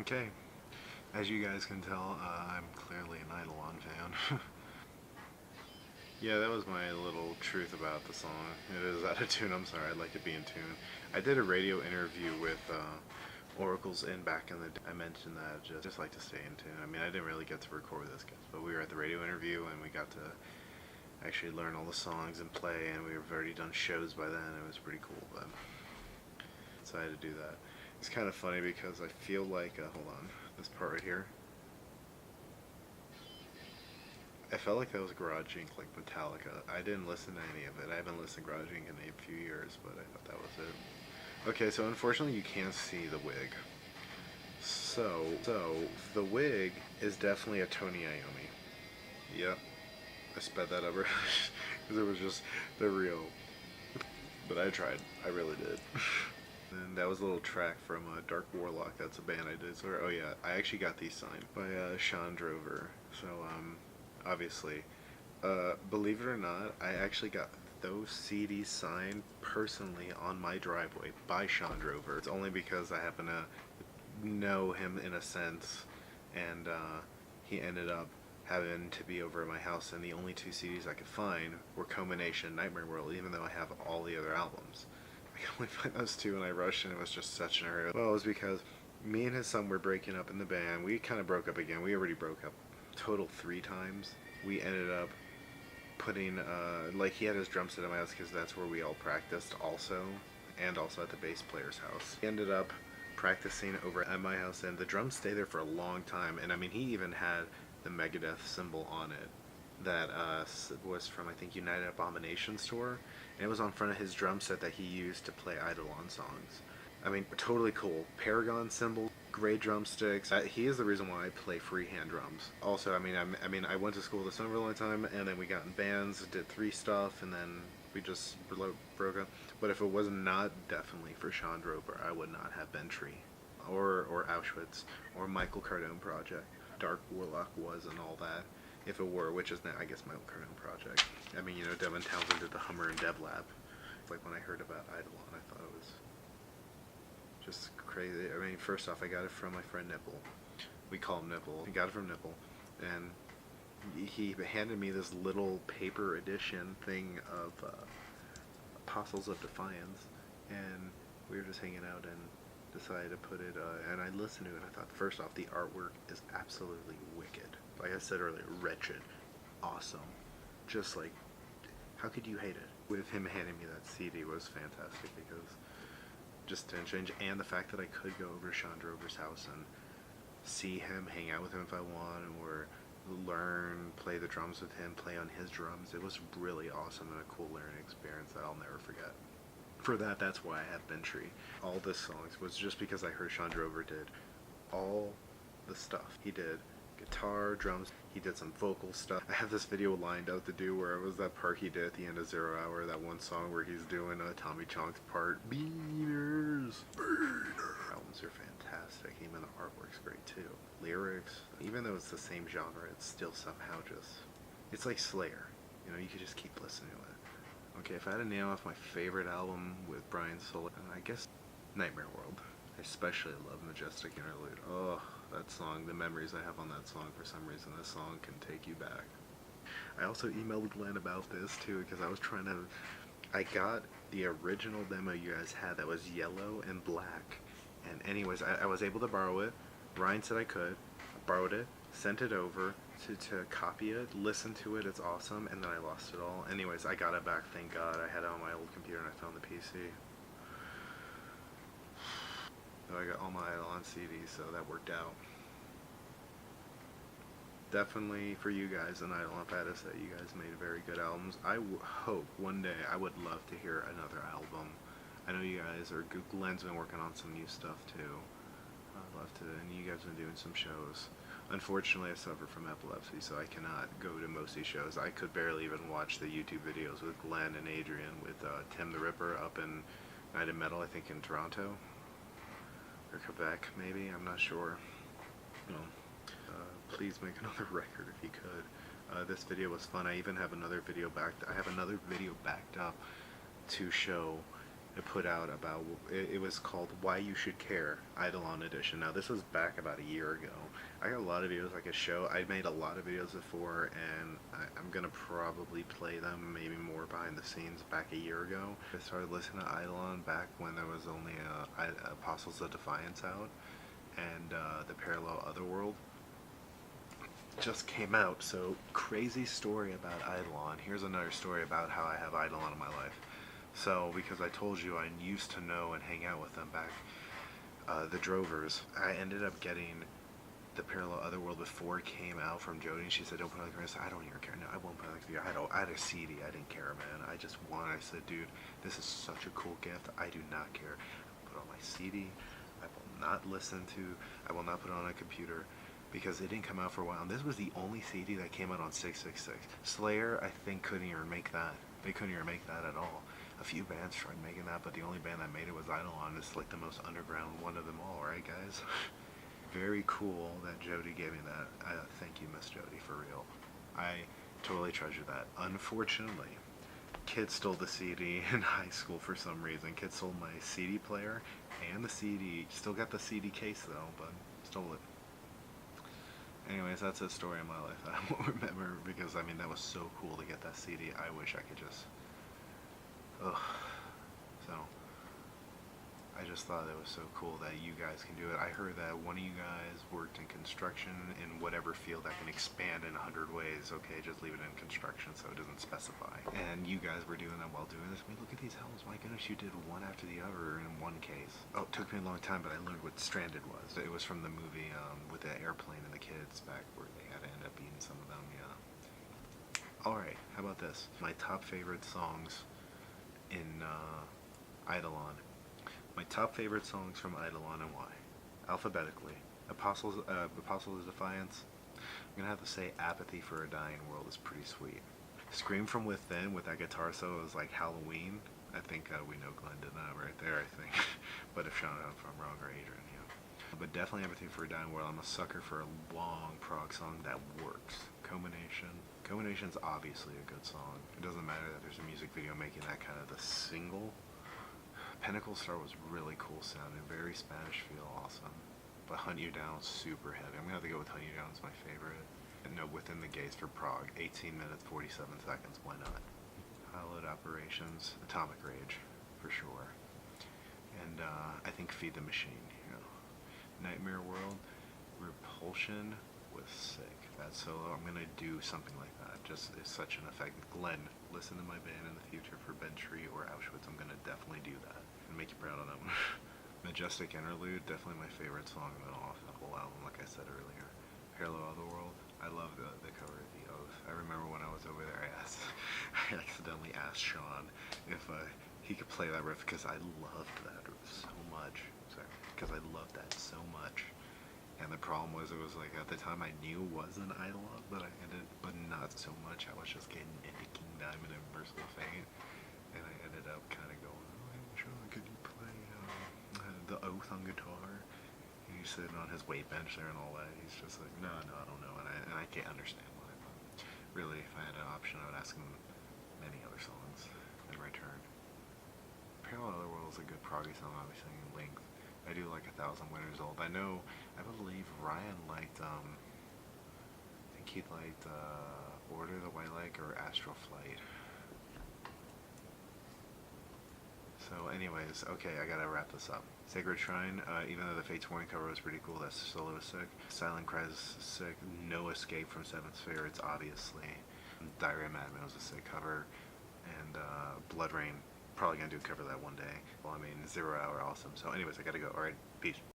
Okay, as you guys can tell, I'm clearly an Eidolon fan. Yeah, that was my little truth about the song. It is out of tune, I'm sorry, I'd like to be in tune. I did a radio interview with Oracle's in back in the day. I mentioned that just like to stay in tune. I mean, I didn't really get to record this, but we were at the radio interview and we got to actually learn all the songs and play, and we've already done shows by then. It was pretty cool, but so I had to do that. It's kind of funny because I feel like, hold on, this part right here, I felt like that was Garage Inc., like Metallica. I didn't listen to any of it. I haven't listened to Garage Inc. in a few years, but I thought that was it. Okay, so unfortunately you can't see the wig. So the wig is definitely a Tony Iommi. Yep. I sped that up because it was just the real. But I tried. I really did. And that was a little track from Dark Warlock. That's a band I did. So, oh yeah, I actually got these signed by Sean Drover. So obviously, believe it or not, I actually got those CDs signed personally on my driveway by Sean Drover. It's only because I happen to know him in a sense, and he ended up having to be over at my house, and the only two CDs I could find were Culmination and Nightmare World, even though I have all the other albums. I could only find those two, and I rushed, and it was just such an hurry. Well, it was because me and his son were breaking up in the band. We kind of broke up again. We already broke up total 3 times. We ended up putting, like, he had his drum set at my house because that's where we all practiced also, and also at the bass player's house. We ended up practicing over at my house, and the drums stayed there for a long time, and I mean, he even had the Megadeth symbol on it that was from, I think, United Abominations tour, and it was on front of his drum set that he used to play Eidolon songs. I mean, totally cool. Paragon symbol, great drumsticks. He is the reason why I play freehand drums. Also, I mean, I went to school this summer for a long time, and then we got in bands, did 3 stuff, and then we just broke up. But if it was not definitely for Sean Drover, I would not have Benttree, or AUSCHWITZ, or MichaelCardonneProject. Dark Warlock was and all that, if it were, which is now, I guess, MichaelCardonneProject. I mean, you know, Devin Townsend did the Hummer and Dev Lab. Like, when I heard about Eidolon, I thought it was just crazy. I mean, first off, I got it from my friend Nipple. We call him Nipple. I got it from Nipple, and he handed me this little paper edition thing of Apostles of Defiance, and we were just hanging out and decided to put it, and I listened to it, and I thought, first off, the artwork is absolutely wicked. Like I said earlier, wretched, awesome. Just like, how could you hate it? With him handing me that CD was fantastic, because just didn't change, and the fact that I could go over to Sean Drover's house and see him, hang out with him if I want, or learn, play the drums with him, play on his drums. It was really awesome and a cool learning experience that I'll never forget. For that, that's why I have Benttree. All the songs was just because I heard Sean Drover did all the stuff. He did guitar, drums, he did some vocal stuff. I have this video lined up to do where it was that part he did at the end of 0 Hour, that one song where he's doing Tommy Chong's part. Beaters! Albums are fantastic. Even the artwork's great too. Lyrics, even though it's the same genre, it's still somehow just, it's like Slayer. You know, you could just keep listening to it. Okay, if I had to name off my favorite album with Brian Sola, I guess Nightmare World. I especially love Majestic Interlude. Oh, that song, the memories I have on that song, for some reason, this song can take you back. I also emailed Glenn about this too, because I was trying to, I got the original demo you guys had that was yellow and black, and anyways, I was able to borrow it. Ryan said I could. I borrowed it, sent it over to copy it, listen to it, it's awesome, and then I lost it all. Anyways, I got it back, thank God. I had it on my old computer and I found the PC. So I got all my Eidolon CDs, so that worked out. Definitely for you guys and Eidolon Pattis that you guys made very good albums. I hope one day, I would love to hear another album. I know you guys are, Glenn's been working on some new stuff too. I'd love to, and you guys have been doing some shows. Unfortunately, I suffer from epilepsy, so I cannot go to most of these shows. I could barely even watch the YouTube videos with Glenn and Adrian, with Tim the Ripper up in Night of Metal, I think in Toronto. Or Quebec, maybe, I'm not sure. No. Please make another record if you could. This video was fun. I even have another video backed up to show it put out about, it was called Why You Should Care, Eidolon edition. Now this was back about a year ago. I got a lot of videos I could show. I made a lot of videos before, and I'm gonna probably play them maybe more behind the scenes back a year ago. I started listening to Eidolon back when there was only Apostles of Defiance out, and the Parallel Otherworld just came out. So crazy story about Eidolon. Here's another story about how I have Eidolon in my life. So, because I told you I used to know and hang out with them back, the Drovers, I ended up getting the Parallel Otherworld before it came out from Jody, and she said, don't put it on the computer. I said, I don't even care. No, I won't put it on the computer. I had a CD. I didn't care, man. I just wanted. I said, dude, this is such a cool gift. I do not care. I will put it on my CD. I will not listen to. I will not put it on a computer, because it didn't come out for a while. And this was the only CD that came out on 666. Slayer, I think, couldn't even make that. They couldn't even make that at all. A few bands tried making that, but the only band that made it was Eidolon. It's like the most underground one of them all, right, guys? Very cool that Jody gave me that. Thank you, Miss Jody, for real. I totally treasure that. Unfortunately, kids stole the CD in high school for some reason. Kids stole my CD player and the CD. Still got the CD case though, but stole it. Anyways, that's a story in my life that I won't remember, because I mean that was so cool to get that CD. I wish I could just. Ugh. So I just thought it was so cool that you guys can do it. I heard that one of you guys worked in construction, in whatever field that can expand in 100 ways. Okay, just leave it in construction so it doesn't specify. And you guys were doing that while doing this. I mean, look at these helms. My goodness, you did one after the other in one case. Oh, it took me a long time, but I learned what stranded was. It was from the movie with the airplane and the kids back where they had to end up eating some of them, yeah. Alright, how about this? My top favorite songs in Eidolon. My top favorite songs from Eidolon and why. Alphabetically. Apostles of Defiance. I'm gonna have to say Apathy for a Dying World is pretty sweet. Scream from Within with that guitar solo is like Halloween. I think we know Glenn did that right there, I think. But if Sean, if I'm wrong, or Adrian, yeah. But definitely Apathy for a Dying World. I'm a sucker for a long prog song that works. Combination. Combination's obviously a good song. It doesn't matter that there's a music video making that kind of the single. Pinnacle Star was really cool sounding, very Spanish feel, awesome. But Hunt You Down, super heavy. I'm gonna have to go with Hunt You Down as my favorite. And no, Within the Gates for Prague, 18 minutes, 47 seconds, why not? Hallowed Operations, Atomic Rage, for sure. And I think Feed the Machine, you know. Nightmare World, Repulsion was sick. That solo, I'm gonna do something like that. Just is such an effect. Glenn, listen to my band in the future for Benttree or Auschwitz. I'm gonna definitely do that and make you proud on that one. Majestic Interlude, definitely my favorite song off the whole album. Like I said earlier, Parallel Otherworld. I love the cover of The Oath. I remember when I was over there, I accidentally asked Sean if he could play that riff, because I loved that so much. Sorry, because I loved that so much. And the problem was, it was like, at the time I knew was an Eidolon, but not so much. I was just getting into King Diamond and Merciful Fate, and I ended up kind of going, oh, hey, Sean, could you play The Oath on guitar? And he's sitting on his weight bench there and all that. He's just like, no, I don't know, and I can't understand why. But really, if I had an option, I would ask him many other songs in return. Parallel Otherworld is a good proggy song, obviously, in length. I do like 1,000 Winters Old. I believe Ryan liked, I think he liked Order the White Lake or Astral Flight. So anyways, okay, I gotta wrap this up. Sacred Shrine, even though the Fates Warning cover was pretty cool, that solo was sick. Silent Cries is sick. No Escape from Seventh Spirits, obviously. Diary of Madman was a sick cover. And Blood Rain, probably gonna do a cover that one day. Well, I mean, 0 Hour, awesome. So anyways, I gotta go. Alright, peace.